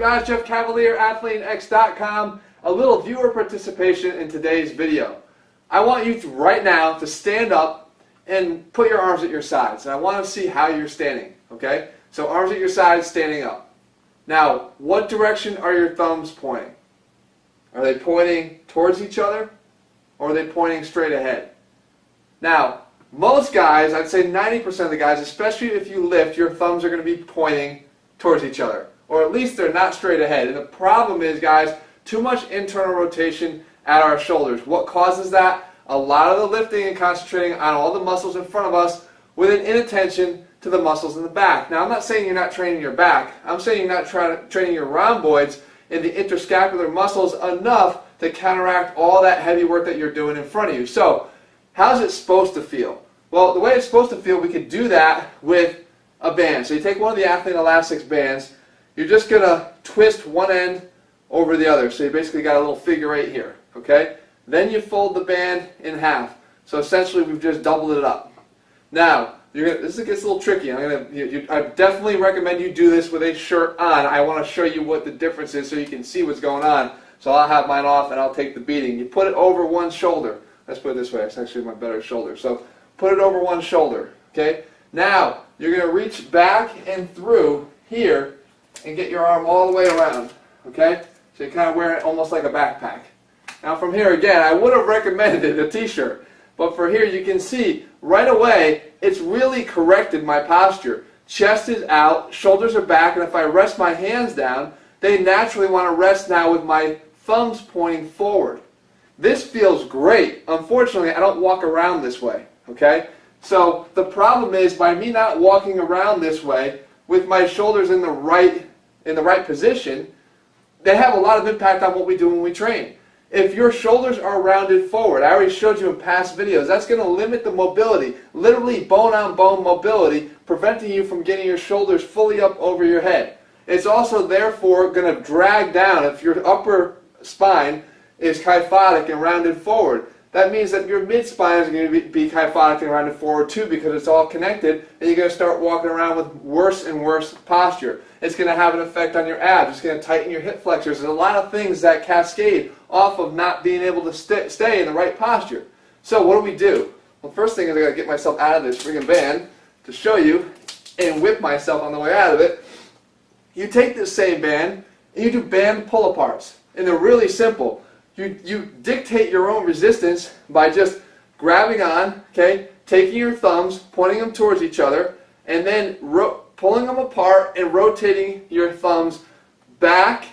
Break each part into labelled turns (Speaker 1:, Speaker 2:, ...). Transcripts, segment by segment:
Speaker 1: guys? Jeff Cavalier, ATHLEAN-X.com. A little viewer participation in today's video. I want you to, right now, to stand up and put your arms at your sides. And I want to see how you're standing, okay? So arms at your sides, standing up. Now, what direction are your thumbs pointing? Are they pointing towards each other, or are they pointing straight ahead? Now, most guys, I'd say 90% of the guys, especially if you lift, your thumbs are going to be pointing towards each other. Or at least they're not straight ahead. And the problem is, guys, too much internal rotation at our shoulders. What causes that? A lot of the lifting and concentrating on all the muscles in front of us with an inattention to the muscles in the back. Now, I'm not saying you're not training your back. I'm saying you're not training your rhomboids and the interscapular muscles enough to counteract all that heavy work that you're doing in front of you. So, how's it supposed to feel? Well, the way it's supposed to feel, we could do that with a band. So you take one of the ATHLEAN-Elastics bands, you're just going to twist one end over the other. So you basically got a little figure eight here, okay? Then you fold the band in half. So essentially we've just doubled it up. Now, this gets a little tricky. I definitely recommend you do this with a shirt on. I want to show you what the difference is so you can see what's going on. So I'll have mine off and I'll take the beating. You put it over one shoulder. Let's put it this way. It's actually my better shoulder. So put it over one shoulder, okay? Now, you're going to reach back and through here and get your arm all the way around, okay? So you kind of wear it almost like a backpack. Now from here, again, I would have recommended a t-shirt, but for here you can see right away it's really corrected my posture. Chest is out, shoulders are back, and if I rest my hands down, they naturally want to rest now with my thumbs pointing forward. This feels great. Unfortunately, I don't walk around this way, okay? So the problem is, by me not walking around this way with my shoulders in the right position, they have a lot of impact on what we do when we train. If your shoulders are rounded forward, I already showed you in past videos, that's going to limit the mobility, literally bone-on-bone mobility, preventing you from getting your shoulders fully up over your head. It's also therefore going to drag down. If your upper spine is kyphotic and rounded forward, that means that your mid-spine is going to be kyphotic and rounded forward too, because it's all connected, and you're going to start walking around with worse and worse posture. It's going to have an effect on your abs. It's going to tighten your hip flexors. There's a lot of things that cascade off of not being able to stay in the right posture. So what do? Well, first thing is I got to get myself out of this friggin' band to show you and whip myself on the way out of it. You take this same band and you do band pull-aparts, and they're really simple. You dictate your own resistance by just grabbing on, okay, taking your thumbs, pointing them towards each other, and then pulling them apart and rotating your thumbs back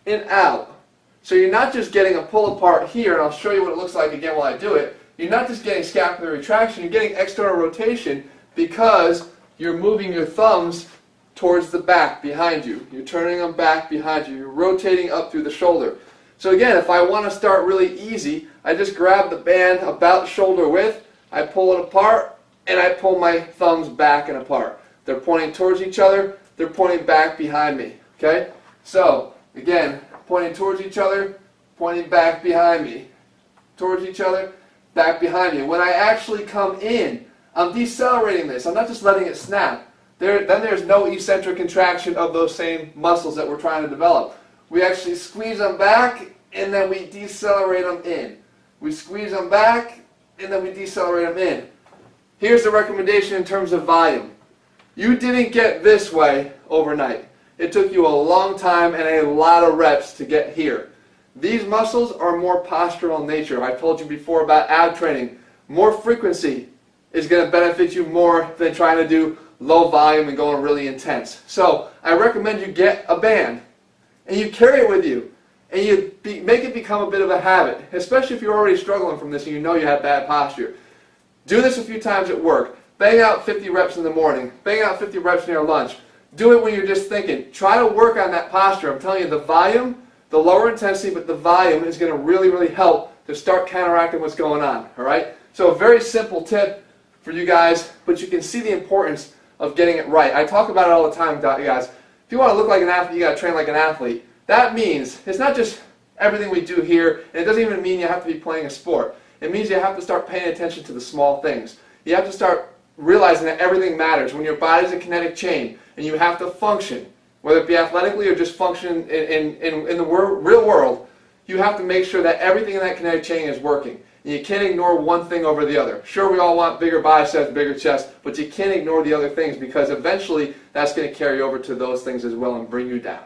Speaker 1: and out. So you're not just getting a pull apart here, and I'll show you what it looks like again while I do it. You're not just getting scapular retraction, you're getting external rotation because you're moving your thumbs towards the back behind you. You're turning them back behind you. You're rotating up through the shoulder. So again, if I want to start really easy, I just grab the band about shoulder width, I pull it apart, and I pull my thumbs back and apart. They're pointing towards each other, they're pointing back behind me. Okay? So, again, pointing towards each other, pointing back behind me. Towards each other, back behind me. When I actually come in, I'm decelerating this. I'm not just letting it snap. Then there's no eccentric contraction of those same muscles that we're trying to develop. We actually squeeze them back, and then we decelerate them in. We squeeze them back, and then we decelerate them in. Here's the recommendation in terms of volume. You didn't get this way overnight. It took you a long time and a lot of reps to get here. These muscles are more postural in nature. I told you before about ab training. More frequency is going to benefit you more than trying to do low volume and going really intense. So I recommend you get a band and you carry it with you and you make it become a bit of a habit, especially if you're already struggling from this and you know you have bad posture. Do this a few times at work. Bang out 50 reps in the morning. Bang out 50 reps near lunch. Do it when you're just thinking. Try to work on that posture. I'm telling you, the volume, the lower intensity, but the volume is going to really, really help to start counteracting what's going on. All right? So a very simple tip for you guys, but you can see the importance of getting it right. I talk about it all the time, guys. If you want to look like an athlete, you got to train like an athlete. That means it's not just everything we do here, and it doesn't even mean you have to be playing a sport. It means you have to start paying attention to the small things. You have to start realizing that everything matters. When your body's a kinetic chain and you have to function, whether it be athletically or just function in the real world, you have to make sure that everything in that kinetic chain is working. And you can't ignore one thing over the other. Sure, we all want bigger biceps, bigger chest, but you can't ignore the other things because eventually that's going to carry over to those things as well and bring you down.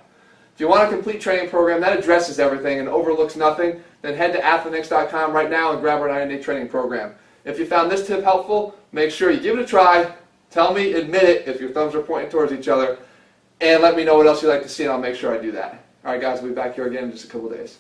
Speaker 1: If you want a complete training program that addresses everything and overlooks nothing, then head to ATHLEAN-X.com right now and grab our 90-day training program. If you found this tip helpful, make sure you give it a try. Tell me, admit it if your thumbs are pointing towards each other, and let me know what else you'd like to see, and I'll make sure I do that. All right, guys, we'll be back here again in just a couple days.